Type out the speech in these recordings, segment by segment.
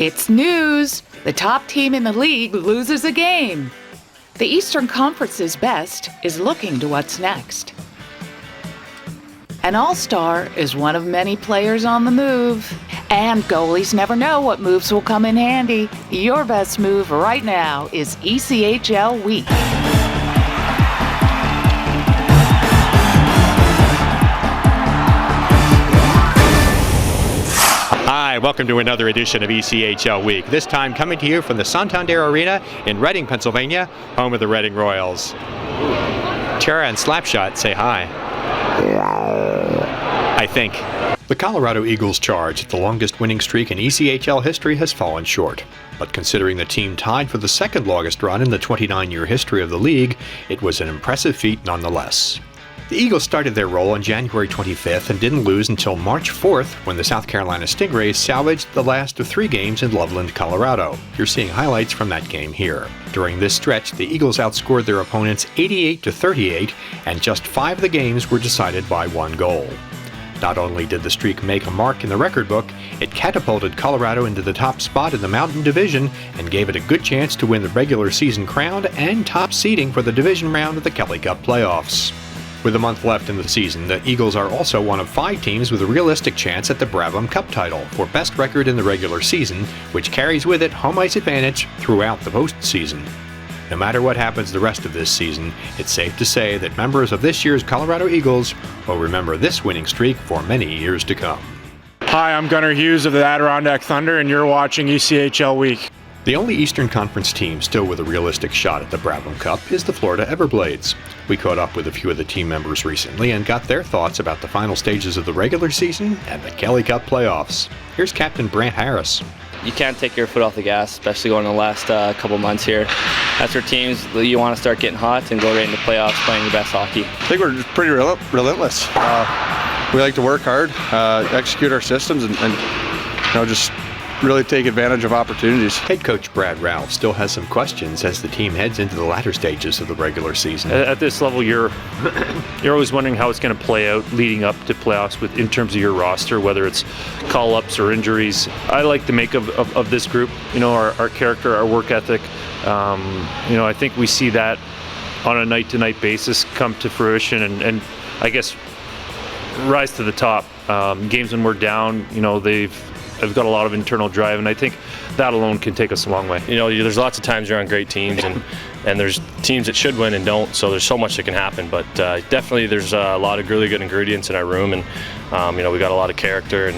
It's news. The top team in the league loses a game. The Eastern Conference's best is looking to what's next. An all-star is one of many players on the move. And goalies never know what moves will come in handy. Your best move right now is ECHL Week. Hi, welcome to another edition of ECHL Week. This time coming to you from the Santander Arena in Reading, Pennsylvania, home of the Reading Royals. Tara and Slapshot say hi. I think. The Colorado Eagles' charge at the longest winning streak in ECHL history has fallen short. But considering the team tied for the second longest run in the 29-year history of the league, it was an impressive feat nonetheless. The Eagles started their roll on January 25th and didn't lose until March 4th when the South Carolina Stingrays salvaged the last of 3 games in Loveland, Colorado. You're seeing highlights from that game here. During this stretch, the Eagles outscored their opponents 88-38, and just 5 of the games were decided by 1 goal. Not only did the streak make a mark in the record book, it catapulted Colorado into the top spot in the Mountain Division and gave it a good chance to win the regular season crown and top seeding for the division round of the Kelly Cup playoffs. With a month left in the season, the Eagles are also one of 5 teams with a realistic chance at the Brabham Cup title for best record in the regular season, which carries with it home ice advantage throughout the postseason. No matter what happens the rest of this season, it's safe to say that members of this year's Colorado Eagles will remember this winning streak for many years to come. Hi, I'm Gunnar Hughes of the Adirondack Thunder, and you're watching ECHL Week. The only Eastern Conference team still with a realistic shot at the Brabham Cup is the Florida Everblades. We caught up with a few of the team members recently and got their thoughts about the final stages of the regular season and the Kelly Cup playoffs. Here's Captain Brant Harris. You can't take your foot off the gas, especially going in the last couple months here. That's for teams that you want to start getting hot and go right into playoffs playing your best hockey. I think we're pretty relentless. We like to work hard, execute our systems, and just really take advantage of opportunities. Head coach Brad Ralph still has some questions as the team heads into the latter stages of the regular season. At this level, you're always wondering how it's going to play out leading up to playoffs in terms of your roster, whether it's call-ups or injuries. I like the makeup of this group, our character, our work ethic. I think we see that on a night-to-night basis come to fruition and I guess rise to the top. Games when we're down, they've got a lot of internal drive, and I think that alone can take us a long way. There's lots of times you're on great teams, and there's teams that should win and don't, so there's so much that can happen. But definitely there's a lot of really good ingredients in our room, and we got a lot of character and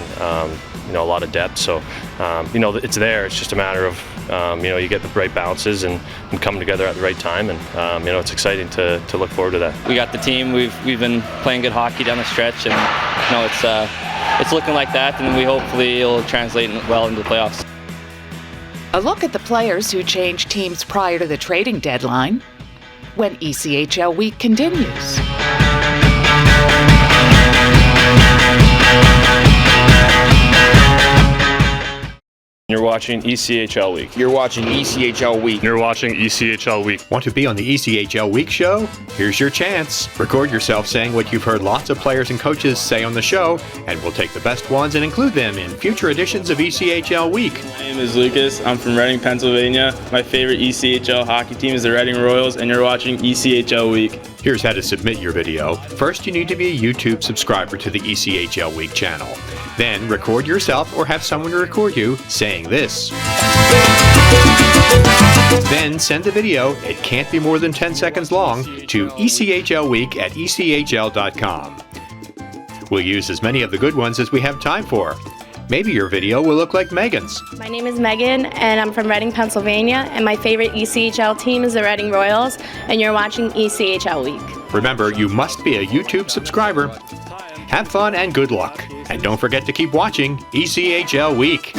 a lot of depth. So it's there. It's just a matter of you get the right bounces and come together at the right time, and it's exciting to look forward to that. We got the team. We've been playing good hockey down the stretch, and it's looking like that, and we hopefully it'll translate well into the playoffs. A look at the players who changed teams prior to the trading deadline when ECHL Week continues. You're watching ECHL Week. You're watching ECHL Week. You're watching ECHL Week. Want to be on the ECHL Week show? Here's your chance. Record yourself saying what you've heard lots of players and coaches say on the show, and we'll take the best ones and include them in future editions of ECHL Week. My name is Lucas. I'm from Reading, Pennsylvania. My favorite ECHL hockey team is the Reading Royals, and you're watching ECHL Week. Here's how to submit your video. First, you need to be a YouTube subscriber to the ECHL Week channel. Then, record yourself or have someone record you saying this. Then, send the video, it can't be more than 10 seconds long, to echlweek@echl.com. We'll use as many of the good ones as we have time for. Maybe your video will look like Megan's. My name is Megan, and I'm from Reading, Pennsylvania, and my favorite ECHL team is the Reading Royals, and you're watching ECHL Week. Remember, you must be a YouTube subscriber. Have fun and good luck. And don't forget to keep watching ECHL Week.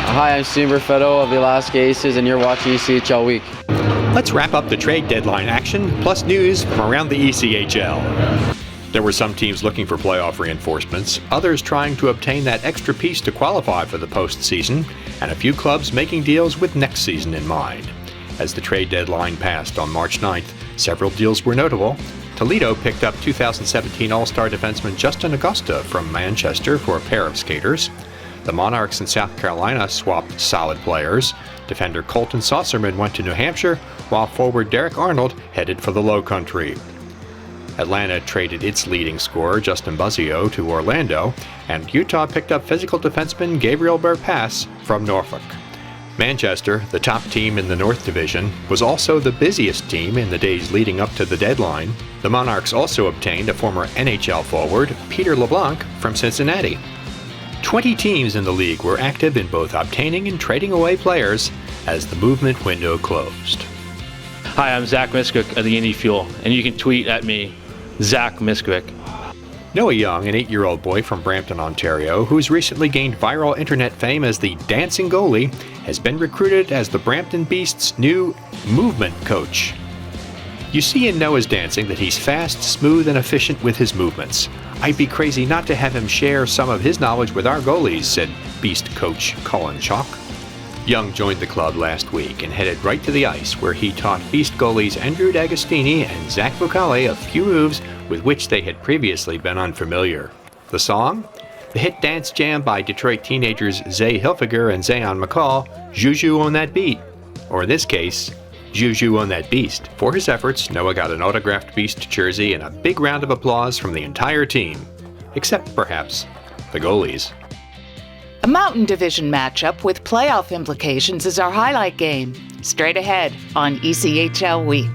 Hi, I'm Steve Perfetto of the Alaska Aces, and you're watching ECHL Week. Let's wrap up the trade deadline action plus news from around the ECHL. There were some teams looking for playoff reinforcements, others trying to obtain that extra piece to qualify for the postseason, and a few clubs making deals with next season in mind. As the trade deadline passed on March 9th, several deals were notable. Toledo picked up 2017 All-Star defenseman Justin Augusta from Manchester for a pair of skaters. The Monarchs in South Carolina swapped solid players. Defender Colton Saucerman went to New Hampshire, while forward Derek Arnold headed for the Low Country. Atlanta traded its leading scorer, Justin Buzzio, to Orlando, and Utah picked up physical defenseman Gabriel Berpass from Norfolk. Manchester, the top team in the North Division, was also the busiest team in the days leading up to the deadline. The Monarchs also obtained a former NHL forward, Peter LeBlanc, from Cincinnati. 20 teams in the league were active in both obtaining and trading away players as the movement window closed. Hi, I'm Zach Miskovic of the Indy Fuel, and you can tweet at me, Zach Miskovic. Noah Young, an 8-year-old boy from Brampton, Ontario, who's recently gained viral internet fame as the dancing goalie, has been recruited as the Brampton Beasts' new movement coach. You see in Noah's dancing that he's fast, smooth, and efficient with his movements. I'd be crazy not to have him share some of his knowledge with our goalies, said Beast coach Colin Chalk. Young joined the club last week and headed right to the ice, where he taught Beast goalies Andrew D'Agostini and Zach Vocale a few moves with which they had previously been unfamiliar. The song? The hit dance jam by Detroit teenagers Zay Hilfiger and Zayon McCall, Juju on That Beat. Or in this case, Juju on That Beast. For his efforts, Noah got an autographed Beast jersey and a big round of applause from the entire team. Except, perhaps, the goalies. A Mountain Division matchup with playoff implications is our highlight game. Straight ahead on ECHL Week.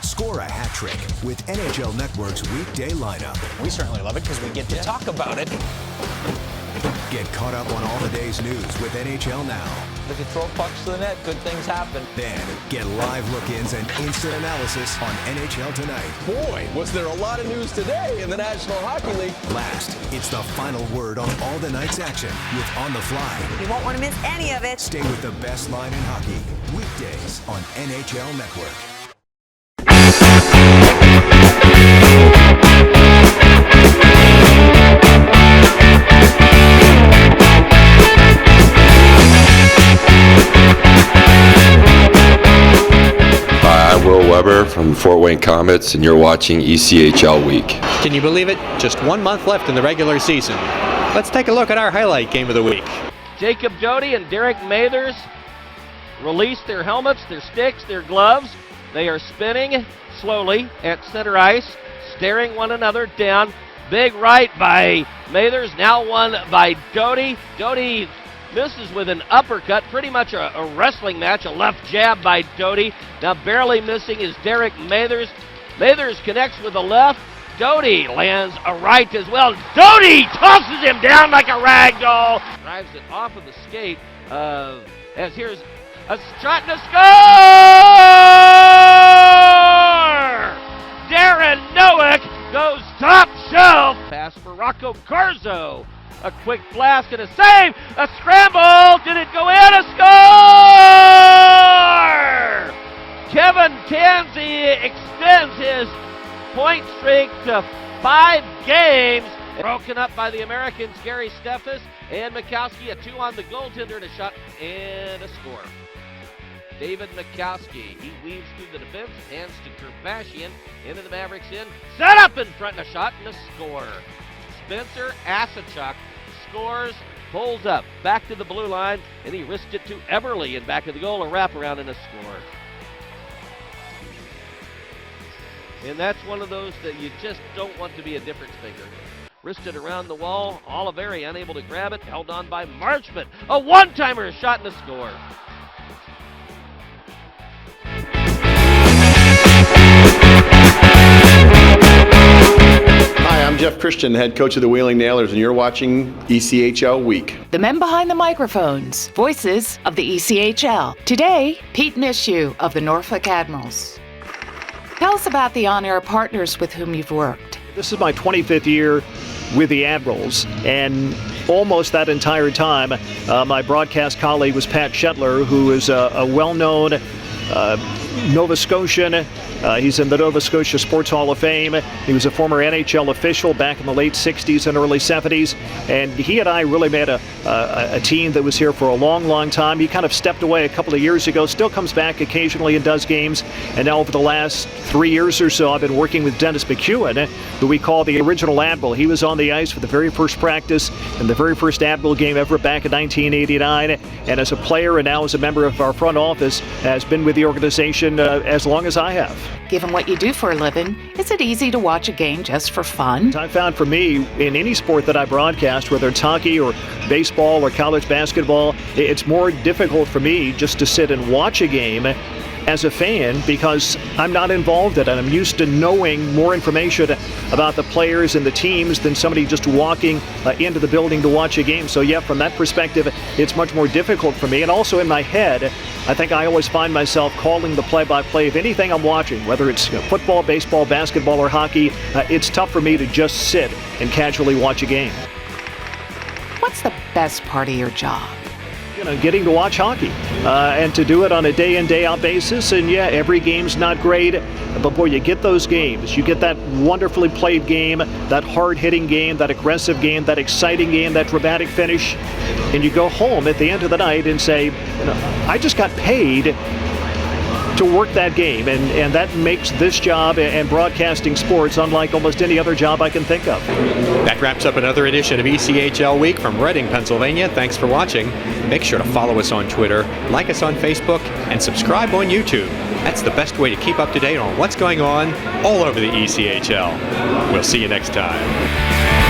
Score a hat trick with NHL Network's weekday lineup. We certainly love it because we get to talk about it. Get caught up on all the day's news with NHL Now. If you throw pucks to the net, good things happen. Then get live look-ins and instant analysis on NHL Tonight. Boy, was there a lot of news today in the National Hockey League. Last, it's the final word on all the night's action with On the Fly. You won't want to miss any of it. Stay with the best line in hockey. Weekdays on NHL Network. From Fort Wayne Comets, and you're watching ECHL Week. Can you believe it? Just 1 month left in the regular season. Let's take a look at our highlight game of the week. Jacob Doty and Derek Mathers release their helmets, their sticks, their gloves. They are spinning slowly at center ice, staring one another down. Big right by Mathers, now won by Doty. Doty misses with an uppercut, pretty much a wrestling match, a left jab by Doty. Now barely missing is Derek Mathers. Mathers connects with the left. Doty lands a right as well. Doty tosses him down like a rag doll. Drives it off of the skate as here's a shot and a score! Darren Nowick goes top shelf. Pass for Rocco Garzo. A quick blast and a save, a scramble, did it go in? A score! Kevin Tansey extends his point streak to 5 games. Broken up by the Americans, Gary Steffes and Mikowski, a 2 on the goaltender, and a shot and a score. David Mikowski, he weaves through the defense, hands to Kerbashian, into the Mavericks in, set up in front, and a shot and a score. Spencer Asachuk scores, pulls up, back to the blue line, and he risked it to Everly in back of the goal, a wraparound and a score. And that's one of those that you just don't want to be a difference maker. Risked it around the wall, Oliveri unable to grab it, held on by Marchment. A one-timer, a shot and a score. Hi, I'm Jeff Christian, head coach of the Wheeling Nailers, and you're watching ECHL Week. The men behind the microphones, voices of the ECHL. Today, Pete Mishu of the Norfolk Admirals. Tell us about the on-air partners with whom you've worked. This is my 25th year with the Admirals, and almost that entire time, my broadcast colleague was Pat Shetler, who is a well-known Nova Scotian. He's in the Nova Scotia Sports Hall of Fame. He was a former NHL official back in the late 60s and early 70s. And he and I really made a team that was here for a long, long time. He kind of stepped away a couple of years ago, still comes back occasionally and does games. And now over the last 3 years or so, I've been working with Dennis McEwen, who we call the original Admiral. He was on the ice for the very first practice and the very first Admiral game ever back in 1989. And as a player and now as a member of our front office, has been with the organization as long as I have. Given what you do for a living, is it easy to watch a game just for fun? I found for me, in any sport that I broadcast, whether it's hockey or baseball or college basketball, it's more difficult for me just to sit and watch a game as a fan because I'm not involved in it. I'm used to knowing more information about the players and the teams than somebody just walking into the building to watch a game. So yeah, from that perspective, it's much more difficult for me. And also in my head, I think I always find myself calling the play-by-play of anything I'm watching, whether it's football, baseball, basketball, or hockey. It's tough for me to just sit and casually watch a game. What's the best part of your job? Getting to watch hockey and to do it on a day in, day out basis. And yeah, every game's not great, but boy, you get those games. You get that wonderfully played game, that hard-hitting game, that aggressive game, that exciting game, that dramatic finish. And you go home at the end of the night and say, I just got paid to work that game, and that makes this job and broadcasting sports unlike almost any other job I can think of. That wraps up another edition of ECHL Week from Reading, Pennsylvania. Thanks for watching. Make sure to follow us on Twitter, like us on Facebook, and subscribe on YouTube. That's the best way to keep up to date on what's going on all over the ECHL. We'll see you next time.